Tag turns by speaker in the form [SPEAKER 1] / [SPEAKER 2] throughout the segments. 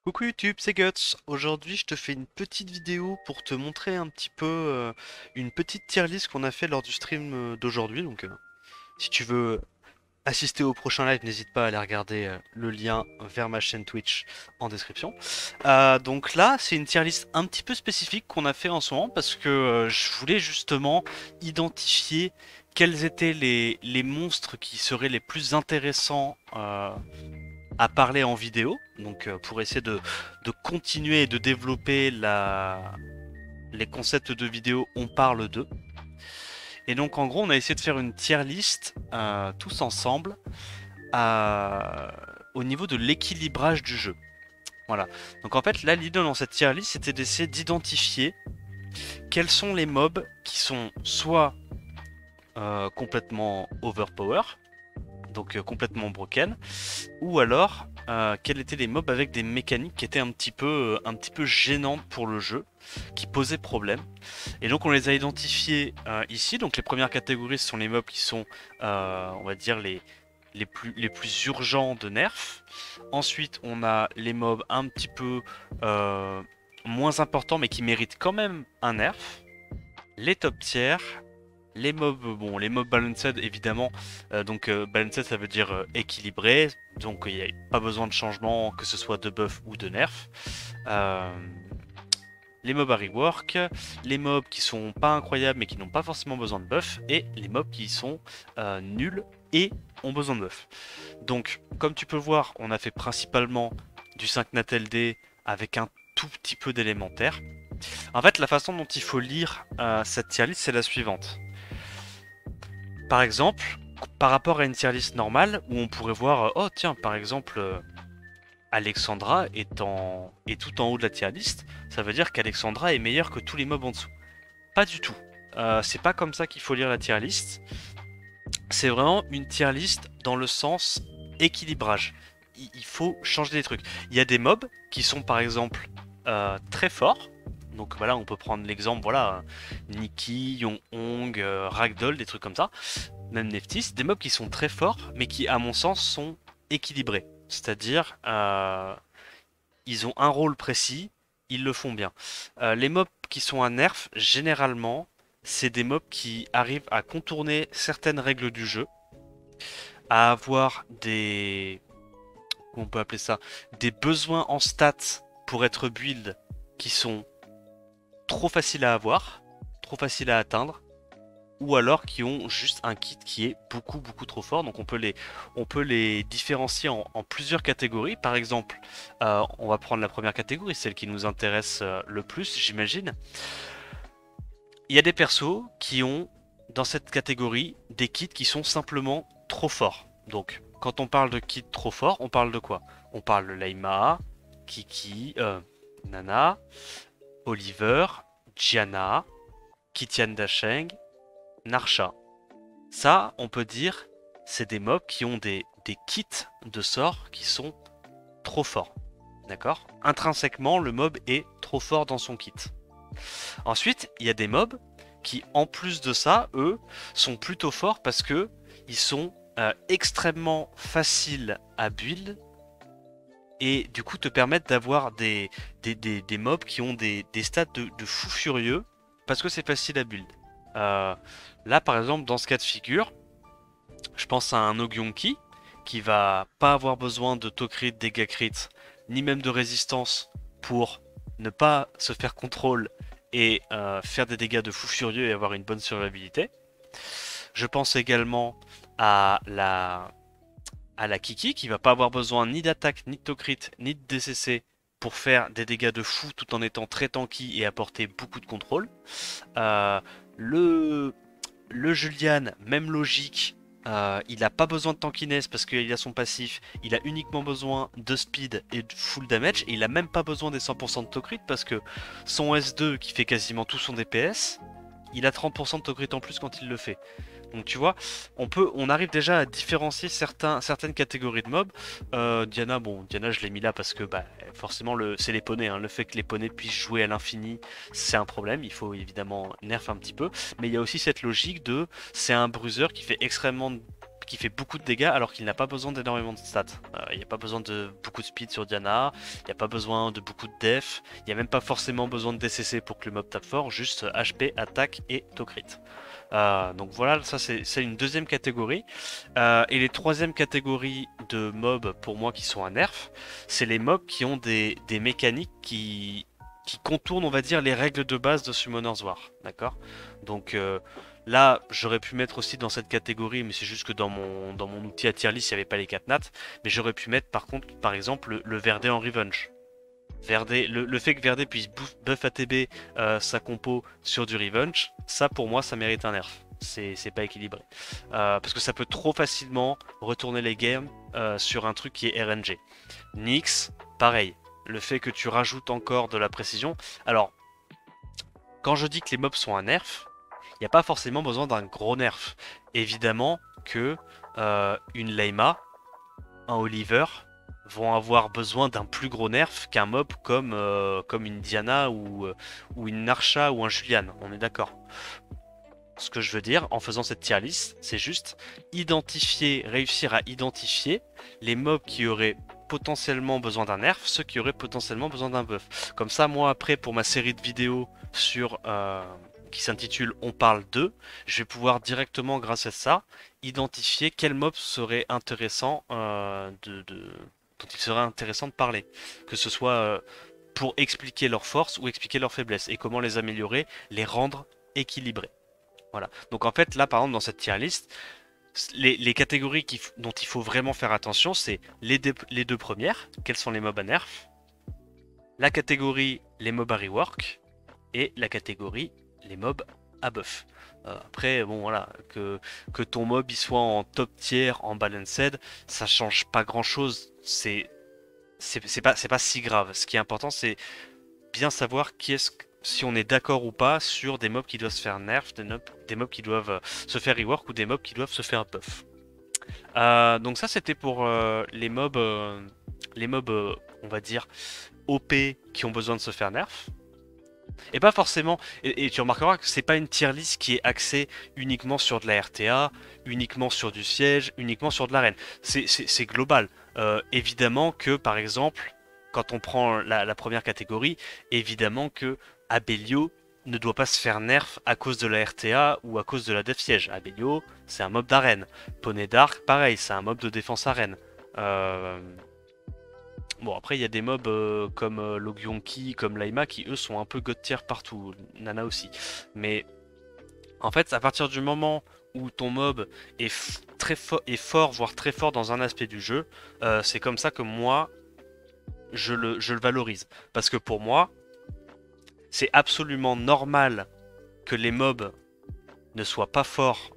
[SPEAKER 1] Coucou YouTube, c'est Guts. Aujourd'hui, je te fais une petite vidéo pour te montrer un petit peu une petite tier list qu'on a fait lors du stream d'aujourd'hui. Donc, si tu veux assister au prochain live, n'hésite pas à aller regarder le lien vers ma chaîne Twitch en description. Donc là, c'est une tier list un petit peu spécifique qu'on a fait en ce moment parce que je voulais justement identifier quels étaient les monstres qui seraient les plus intéressants à parler en vidéo, donc pour essayer de continuer et de développer les concepts de vidéo, on parle d'eux. Et donc en gros, on a essayé de faire une tier list tous ensemble euh, au niveau de l'équilibrage du jeu. Voilà. Donc en fait, là, l'idée dans cette tier list, c'était d'essayer d'identifier quels sont les mobs qui sont soit complètement overpower, donc complètement broken, ou alors quels étaient les mobs avec des mécaniques qui étaient un petit peu gênantes pour le jeu, qui posaient problème. Et donc on les a identifiés ici. Donc les premières catégories ce sont les mobs qui sont, on va dire, les plus urgents de nerf. Ensuite on a les mobs un petit peu moins importants mais qui méritent quand même un nerf. Les top tiers, les mobs, bon, les mobs balanced évidemment, balanced ça veut dire équilibré, donc il n'y a pas besoin de changement que ce soit de buff ou de nerf. Euh, les mobs à rework, les mobs qui sont pas incroyables mais qui n'ont pas forcément besoin de buff, et les mobs qui sont nuls et ont besoin de buff. Donc comme tu peux voir, on a fait principalement du 5 nat LD avec un tout petit peu d'élémentaire. En fait, la façon dont il faut lire cette tier list, c'est la suivante. Par exemple, par rapport à une tier list normale, où on pourrait voir, oh tiens, par exemple, Alexandra est tout en haut de la tier list, ça veut dire qu'Alexandra est meilleure que tous les mobs en dessous. Pas du tout. C'est pas comme ça qu'il faut lire la tier list. C'est vraiment une tier list dans le sens équilibrage. Il faut changer des trucs. Il y a des mobs qui sont par exemple très forts. Donc voilà, on peut prendre l'exemple, voilà, Nikki, Yong-Hong, Ragdoll, des trucs comme ça. Même Neftis, des mobs qui sont très forts, mais qui, à mon sens, sont équilibrés. C'est-à-dire, ils ont un rôle précis, ils le font bien. Les mobs qui sont à nerf, généralement, c'est des mobs qui arrivent à contourner certaines règles du jeu, à avoir des... comment on peut appeler ça? Des besoins en stats pour être build qui sont trop faciles à avoir, trop faciles à atteindre, ou alors qui ont juste un kit qui est beaucoup trop fort. Donc on peut les différencier en plusieurs catégories. Par exemple, on va prendre la première catégorie, celle qui nous intéresse le plus, j'imagine. Il y a des persos qui ont dans cette catégorie des kits qui sont simplement trop forts. Donc quand on parle de kits trop forts, on parle de quoi? On parle de Laima, Kiki, Nana, Oliver, Gianna, Kitian Dasheng, Narsha. Ça, on peut dire, c'est des mobs qui ont des kits de sorts qui sont trop forts. D'accord? Intrinsèquement, le mob est trop fort dans son kit. Ensuite, il y a des mobs qui, en plus de ça, eux, sont plutôt forts parce que ils sont extrêmement faciles à build et du coup te permettent d'avoir des mobs qui ont des stats de fou furieux parce que c'est facile à build. Euh, Là, par exemple, dans ce cas de figure, je pense à un Ogyonki qui va pas avoir besoin de taux crit, dégâts crit, ni même de résistance pour ne pas se faire contrôle et faire des dégâts de fou furieux et avoir une bonne survivabilité. Je pense également à la Kiki qui va pas avoir besoin ni d'attaque, ni de taux crit, ni de DCC pour faire des dégâts de fou tout en étant très tanky et apporter beaucoup de contrôle. Euh, le le Julian, même logique, il n'a pas besoin de tankiness parce qu'il a son passif, il a uniquement besoin de speed et de full damage, et il a même pas besoin des 100% de Tokrit parce que son S2 qui fait quasiment tout son DPS, il a 30% de Tokrit en plus quand il le fait. Donc tu vois, on arrive déjà à différencier certaines catégories de mobs. Diana, bon, Diana je l'ai mis là parce que bah, forcément c'est les poneys, hein. Le fait que les poneys puissent jouer à l'infini, c'est un problème. Il faut évidemment nerf un petit peu, mais il y a aussi cette logique de, c'est un bruiser qui fait beaucoup de dégâts alors qu'il n'a pas besoin d'énormément de stats. Il n'y a pas besoin de beaucoup de speed sur Diana, il n'y a pas besoin de beaucoup de def, il n'y a même pas forcément besoin de DCC pour que le mob tape fort, juste HP, attaque et to-crit. Donc voilà, ça c'est une deuxième catégorie. Et les troisième catégories de mobs pour moi qui sont à nerf, c'est les mobs qui ont des mécaniques qui contournent, on va dire, les règles de base de Summoner's War. D'accord? Donc là, j'aurais pu mettre aussi dans cette catégorie, mais c'est juste que dans mon outil à tier list, il n'y avait pas les 4 nats. Mais j'aurais pu mettre par contre, par exemple, le Verdé en Revenge. Verdé, le fait que Verdé puisse buff ATB sa compo sur du Revenge, ça pour moi ça mérite un nerf. C'est pas équilibré. Parce que ça peut trop facilement retourner les games sur un truc qui est RNG. Nyx, pareil. Le fait que tu rajoutes encore de la précision. Alors, quand je dis que les mobs sont un nerf, il n'y a pas forcément besoin d'un gros nerf. Évidemment que une Leima, un Oliver, vont avoir besoin d'un plus gros nerf qu'un mob comme une Diana ou une Narsha ou un Julian, on est d'accord. Ce que je veux dire en faisant cette tier list, c'est juste réussir à identifier les mobs qui auraient potentiellement besoin d'un nerf, ceux qui auraient potentiellement besoin d'un buff. Comme ça, moi après, pour ma série de vidéos qui s'intitule On parle d'eux, je vais pouvoir directement, grâce à ça, identifier quel mob serait intéressant dont il serait intéressant de parler. Que ce soit pour expliquer leurs forces ou expliquer leurs faiblesses et comment les améliorer, les rendre équilibrés. Voilà. Donc en fait, là par exemple dans cette tier list, les catégories dont il faut vraiment faire attention, c'est les deux premières, quels sont les mobs à nerf, la catégorie les mobs à rework, et la catégorie les mobs à buff. Après, bon voilà, que ton mob il soit en top tier, en balanced, ça change pas grand chose, c'est pas si grave. Ce qui est important, c'est bien savoir si on est d'accord ou pas sur des mobs qui doivent se faire nerf, des mobs qui doivent se faire rework ou des mobs qui doivent se faire buff. Donc ça c'était pour les mobs, on va dire OP qui ont besoin de se faire nerf. Et pas forcément, et tu remarqueras que c'est pas une tier list qui est axée uniquement sur de la RTA, uniquement sur du siège, uniquement sur de l'arène. C'est global. Évidemment que par exemple, quand on prend la première catégorie, évidemment que Abelio ne doit pas se faire nerf à cause de la RTA ou à cause de la def siège. Abelio, c'est un mob d'arène. Poney Dark, pareil, c'est un mob de défense arène. Bon, après, il y a des mobs comme Logyonki, comme Laima, qui eux sont un peu god tier partout. Nana aussi. Mais en fait, à partir du moment où ton mob est est fort, voire très fort dans un aspect du jeu, c'est comme ça que moi, je le valorise. Parce que pour moi, c'est absolument normal que les mobs ne soient pas forts,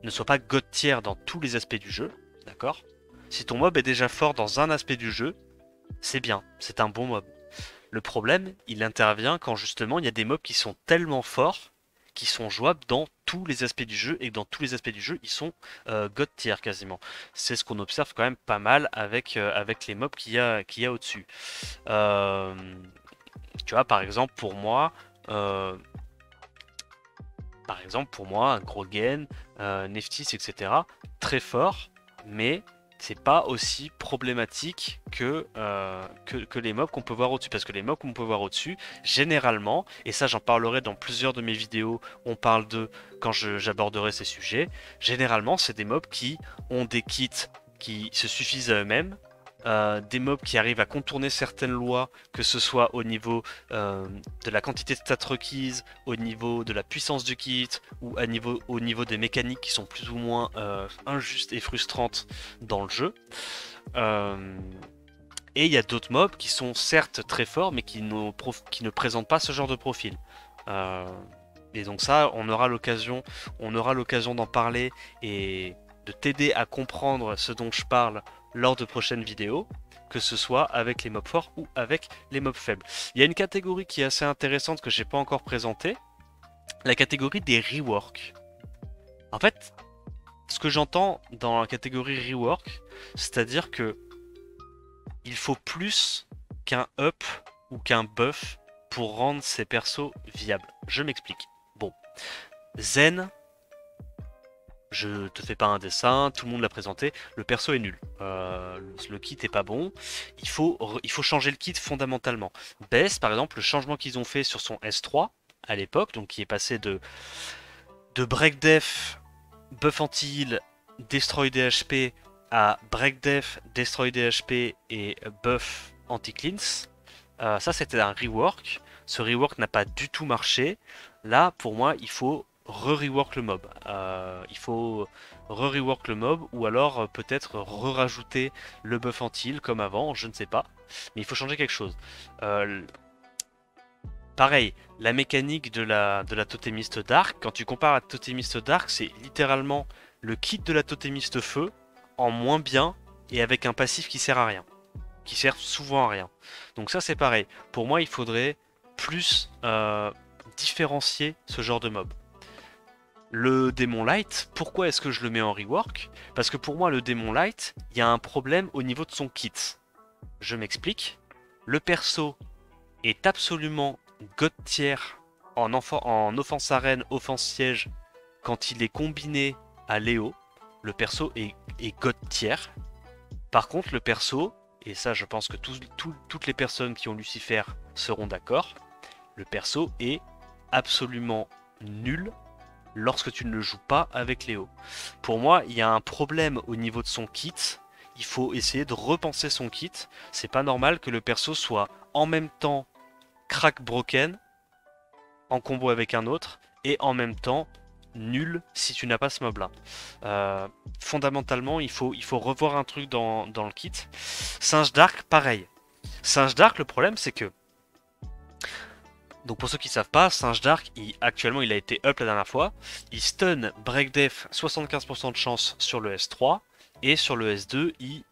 [SPEAKER 1] ne soient pas god tier dans tous les aspects du jeu. D'accord? Si ton mob est déjà fort dans un aspect du jeu, c'est bien, c'est un bon mob. Le problème, il intervient quand justement il y a des mobs qui sont tellement forts, qui sont jouables dans tous les aspects du jeu, et que dans tous les aspects du jeu, ils sont god tier quasiment. C'est ce qu'on observe quand même pas mal avec les mobs qu'il y a au-dessus. Tu vois, par exemple, pour moi, un Grogen, Neftis, etc., très fort, mais c'est pas aussi problématique que les mobs qu'on peut voir au-dessus. Parce que les mobs qu'on peut voir au-dessus, généralement, et ça j'en parlerai dans plusieurs de mes vidéos, on parle de quand j'aborderai ces sujets, généralement c'est des mobs qui ont des kits qui se suffisent à eux-mêmes, des mobs qui arrivent à contourner certaines lois, que ce soit au niveau de la quantité de stats requises, au niveau de la puissance du kit, ou au niveau des mécaniques qui sont plus ou moins injustes et frustrantes dans le jeu. Et il y a d'autres mobs qui sont certes très forts, mais qui ne présentent pas ce genre de profil. Et donc ça, on aura l'occasion d'en parler et de t'aider à comprendre ce dont je parle lors de prochaines vidéos, que ce soit avec les mobs forts ou avec les mobs faibles. Il y a une catégorie qui est assez intéressante que j'ai pas encore présentée, la catégorie des rework. En fait, ce que j'entends dans la catégorie rework, c'est-à-dire que il faut plus qu'un up ou qu'un buff pour rendre ces persos viables. Je m'explique. Bon, Zen, Je te fais pas un dessin, tout le monde l'a présenté, le perso est nul. Le kit est pas bon, il faut changer le kit fondamentalement. Bess, par exemple, le changement qu'ils ont fait sur son S3 à l'époque, donc qui est passé de Break Def, Buff Anti-Heal, Destroy DHP à Break Def, Destroy DHP et Buff Anti-Cleanse. Ça c'était un rework. Ce rework n'a pas du tout marché. Là, pour moi, il faut re-rework le mob. Il faut re-rework le mob ou alors peut-être re-rajouter le buff anti-heal comme avant, je ne sais pas. Mais il faut changer quelque chose. Euh, Pareil, la mécanique de la totémiste Dark, quand tu compares à la totémiste Dark, c'est littéralement le kit de la totémiste Feu en moins bien et avec un passif qui sert à rien. Qui sert souvent à rien. Donc ça c'est pareil. Pour moi il faudrait plus différencier ce genre de mob. Le démon light, pourquoi est-ce que je le mets en rework? Parce que pour moi le démon light, il y a un problème au niveau de son kit. Je m'explique. Le perso est absolument god tier en offense arène, offense siège quand il est combiné à Léo. Le perso est god tier. Par contre le perso, et ça je pense que toutes les personnes qui ont Lucifer seront d'accord, le perso est absolument nul lorsque tu ne le joues pas avec Léo. Pour moi, il y a un problème au niveau de son kit. Il faut essayer de repenser son kit. C'est pas normal que le perso soit en même temps crack broken en combo avec un autre et en même temps nul si tu n'as pas ce mob là. Fondamentalement, il faut revoir un truc dans le kit. Singe Dark, pareil. Singe Dark, le problème c'est que donc pour ceux qui savent pas, Singe Dark, actuellement il a été up la dernière fois. Il stun Break Def 75% de chance sur le S3 et sur le S2 il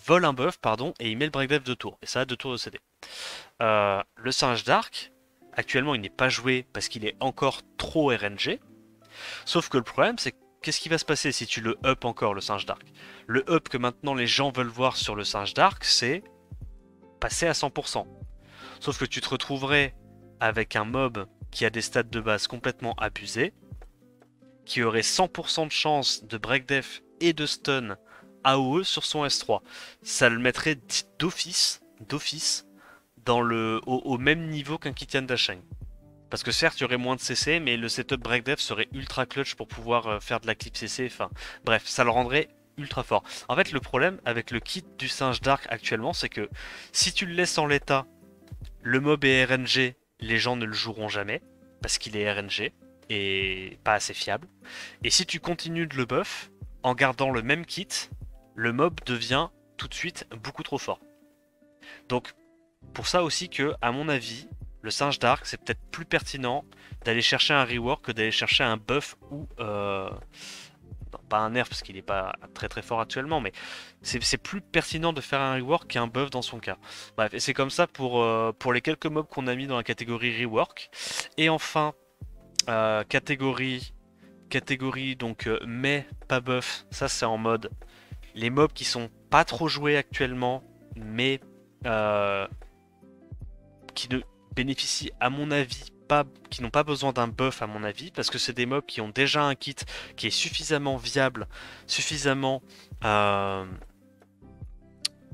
[SPEAKER 1] vole un buff pardon et il met le Break Def 2 tours et ça a 2 tours de CD. Le Singe Dark, actuellement il n'est pas joué parce qu'il est encore trop RNG. Sauf que le problème c'est qu'est-ce qui va se passer si tu le up encore le Singe Dark? Le up que maintenant les gens veulent voir sur le Singe Dark c'est passer à 100%. Sauf que tu te retrouverais avec un mob qui a des stats de base complètement abusés, qui aurait 100% de chance de break def et de stun AOE sur son S3. Ça le mettrait d'office au même niveau qu'un Kitian Dasheng. Parce que certes, il y aurait moins de CC, mais le setup break def serait ultra clutch pour pouvoir faire de la clip CC. Enfin, bref, ça le rendrait ultra fort. En fait, le problème avec le kit du Singe Dark actuellement, c'est que si tu le laisses en l'état, le mob est RNG, les gens ne le joueront jamais, parce qu'il est RNG, et pas assez fiable. Et si tu continues de le buff, en gardant le même kit, le mob devient tout de suite beaucoup trop fort. Donc, pour ça aussi que, à mon avis, le Singe Dark, c'est peut-être plus pertinent d'aller chercher un rework que d'aller chercher un buff ou... Non, pas un nerf parce qu'il n'est pas très très fort actuellement, mais c'est plus pertinent de faire un rework qu'un buff dans son cas. Bref, et c'est comme ça pour les quelques mobs qu'on a mis dans la catégorie rework. Et enfin, catégorie donc mais pas buff, ça c'est en mode les mobs qui sont pas trop joués actuellement, mais qui ne bénéficient à mon avis pas, qui n'ont pas besoin d'un buff à mon avis, parce que c'est des mobs qui ont déjà un kit qui est suffisamment viable, suffisamment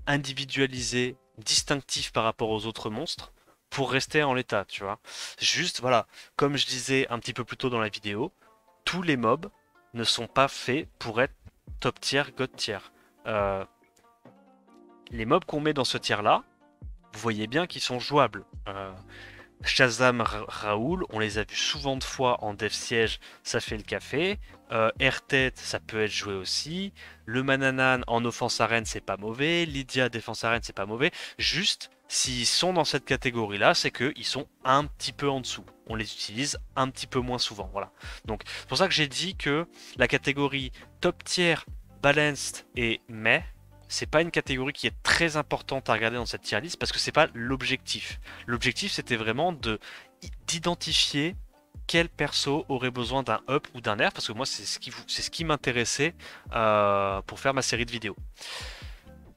[SPEAKER 1] individualisé, distinctif par rapport aux autres monstres, pour rester en l'état, tu vois. Juste, voilà, comme je disais un petit peu plus tôt dans la vidéo, tous les mobs ne sont pas faits pour être top tier, god tier. Les mobs qu'on met dans ce tier là, vous voyez bien qu'ils sont jouables. Shazam, Raoul, on les a vus souvent de fois en dev siège, ça fait le café. Air-tête, ça peut être joué aussi. Le Mananan en offense arène, c'est pas mauvais. Lydia, défense arène, c'est pas mauvais. Juste, s'ils sont dans cette catégorie-là, c'est qu'ils sont un petit peu en dessous. On les utilise un petit peu moins souvent. Voilà. Donc, c'est pour ça que j'ai dit que la catégorie top tier, balanced et mais, c'est pas une catégorie qui est très importante à regarder dans cette tier list parce que c'est pas l'objectif. L'objectif c'était vraiment d'identifier quel perso aurait besoin d'un up ou d'un nerf parce que moi c'est ce qui m'intéressait pour faire ma série de vidéos.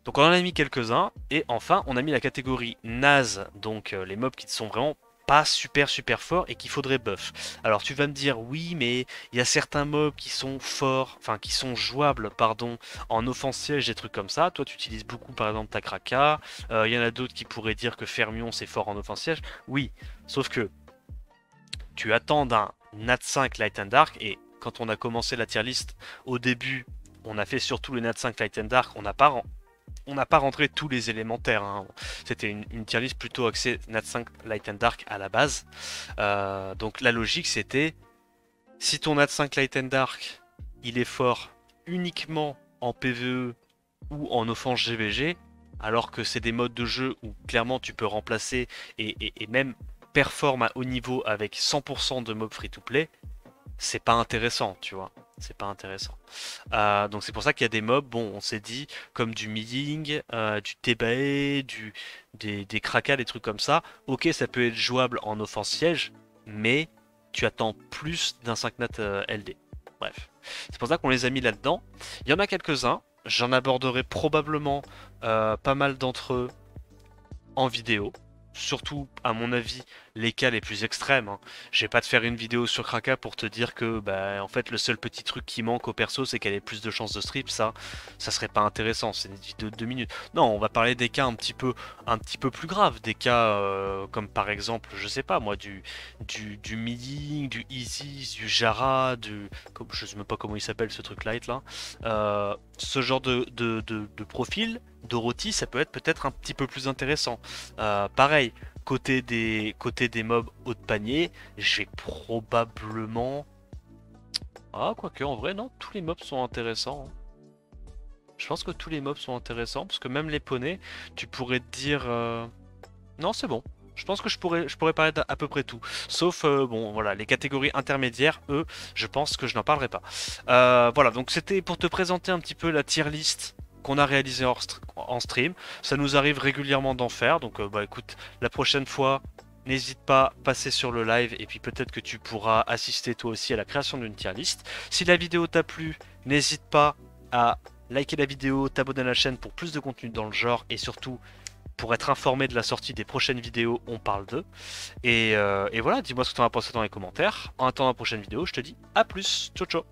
[SPEAKER 1] Donc on en a mis quelques-uns et enfin on a mis la catégorie naze, donc les mobs qui ne sont vraiment pas super fort et qu'il faudrait buff. Alors tu vas me dire oui mais il y a certains mobs qui sont forts, enfin qui sont jouables pardon en offense siège, des trucs comme ça. Toi tu utilises beaucoup par exemple ta Kraka, il y en a d'autres qui pourraient dire que Fermion c'est fort en offense siège. Oui, sauf que tu attends d'un Nat 5 Light and Dark et quand on a commencé la tier list au début, on a fait surtout le Nat 5 Light and Dark, on n'a pas rentré tous les élémentaires. Hein. C'était une tier list plutôt axée Nat 5 Light and Dark à la base. Donc la logique c'était, si ton Nat 5 Light and Dark il est fort uniquement en PvE ou en offense GVG, alors que c'est des modes de jeu où clairement tu peux remplacer et même performe à haut niveau avec 100% de mobs free to play, c'est pas intéressant, tu vois. C'est pas intéressant. Donc c'est pour ça qu'il y a des mobs, bon, on s'est dit, comme du Milling, du Tebae, des Krakas, des trucs comme ça. Ok, ça peut être jouable en offense siège, mais tu attends plus d'un 5 nat LD. Bref. C'est pour ça qu'on les a mis là-dedans. Il y en a quelques-uns. J'en aborderai probablement pas mal d'entre eux en vidéo. Surtout, à mon avis, les cas les plus extrêmes. Hein. Je vais pas te faire une vidéo sur Kraka pour te dire que, bah, en fait, le seul petit truc qui manque au perso, c'est qu'elle ait plus de chances de strip. Ça serait pas intéressant. C'est une vidéo de 2 minutes. Non, on va parler des cas un petit peu plus graves. Des cas comme par exemple, je sais pas moi, du Milling, du Easy, du Jara, je sais même pas comment il s'appelle ce truc light là. Ce genre de profil, Dorothy, ça peut être peut-être un petit peu plus intéressant. Pareil, côté des mobs haut de panier, j'ai probablement... Ah, quoique, en vrai, non, tous les mobs sont intéressants. Hein. Je pense que tous les mobs sont intéressants, parce que même les poneys, tu pourrais te dire... Non, c'est bon. Je pense que je pourrais parler d'à peu près tout. Sauf, bon, voilà, les catégories intermédiaires, eux, je pense que je n'en parlerai pas. Voilà, donc c'était pour te présenter un petit peu la tier list qu'on a réalisé en stream. Ça nous arrive régulièrement d'en faire, donc bah écoute, la prochaine fois, n'hésite pas à passer sur le live et puis peut-être que tu pourras assister toi aussi à la création d'une tier list. Si la vidéo t'a plu, n'hésite pas à liker la vidéo, t'abonner à la chaîne pour plus de contenu dans le genre et surtout pour être informé de la sortie des prochaines vidéos, on parle d'eux. Et voilà, dis-moi ce que tu en as pensé dans les commentaires. En attendant la prochaine vidéo, je te dis à plus, ciao ciao.